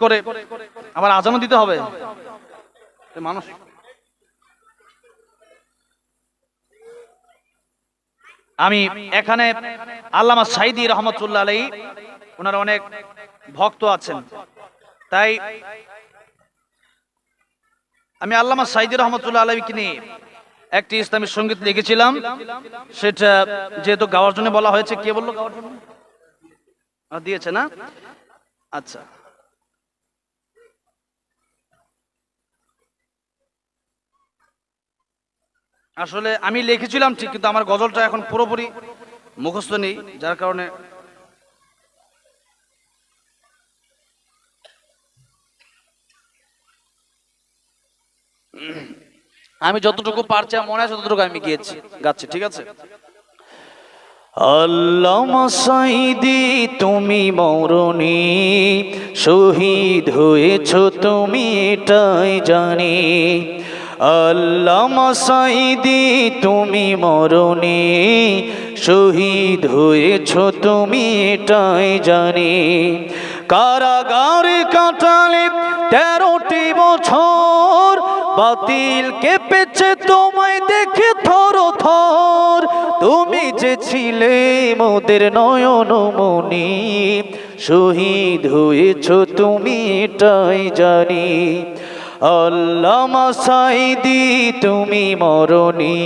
করে আবার আজানও দিতে হবে মানুষ। আমি এখানে আল্লামা সাঈদী রহমাতুল্লাহ আলাইহি ওনার অনেক ভক্ত আছেন, তাই আমি আল্লামা সাঈদী রহমাতুল্লাহ আলাইহিকে নিয়ে একটি ইসলামী সঙ্গীত লিখেছিলাম। সেটা যেহেতু গাওয়ার জন্য বলা হয়েছে, কে বললো গাওয়ার জন্য? দিয়েছে না? আচ্ছা, আসলে আমি লিখেছিলাম ঠিক, কিন্তু আমার গজলটা এখন পুরোপুরি মুখস্থ নেই, যার কারণে আমি যতটুকু পারছি মনে হয় ততটুকু আমি গাচ্ছি, ঠিক আছে? আল্লামা সাঈদী তুমি মরণী, শহীদ হয়েছ তুমি এটাই জানি। আল্লামা সাঈদী তুমি মরণী, শহীদ হয়েছ তুমি এটাই জানি। কারাগারে কাটালে 13টি বছর, বাতিল কেঁপেছে তোমায় দেখে থর থর। তুমি যে ছিলে মোদের নয়ন মনি, শহীদ হয়েছ তুমি এটাই জানি। আল্লামা সাঈদী তুমি মরণী,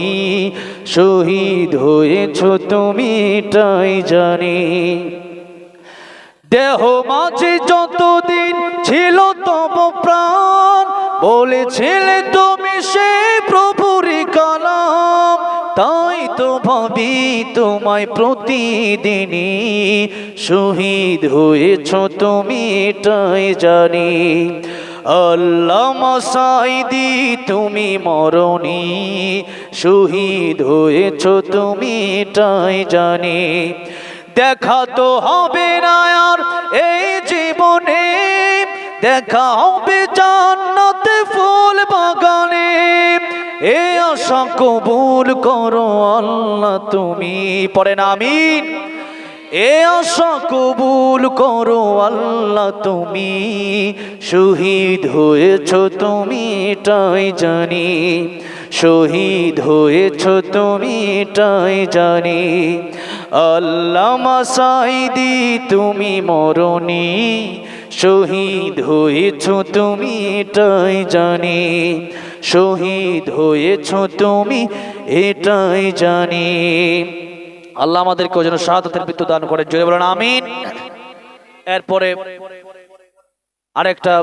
শহীদ হয়েছ তুমি এটাই জানি। দেহ মাঝে যতদিন ছিল তব প্রাণ, বলেছিলে তুমি সে প্রভুরই কালাম। তাই তো ভাবি তোমায় প্রতিদিনই, শহীদ হয়েছ তুমি এটাই জানি। আল্লামা সাঈদী তুমি মরণী, শহীদ হয়েছ তুমি এটাই জানি। দেখা তো হবে না আর এই জীবনে, দেখা হবে জান্নাতে ফুল বাগানে। এ আশা কবুল করো আল্লাহ তুমি, পড়েন আমিন। এ আশা কবুল করো আল্লাহ তুমি, শহীদ হয়েছ তুমি এটাই জানি। শহীদ হয়েছ তুমি এটাই জানি। আল্লামা সাঈদী তুমি মরণী, শহীদ হয়েছ তুমি এটাই জানি। শহীদ হয়েছ তুমি এটাই জানি। আল্লাহ আমাদেরকে যেন শাহাদাতের মৃত্যু দান করেন, জোরে বলেন আমিন। এরপরে আরেকটা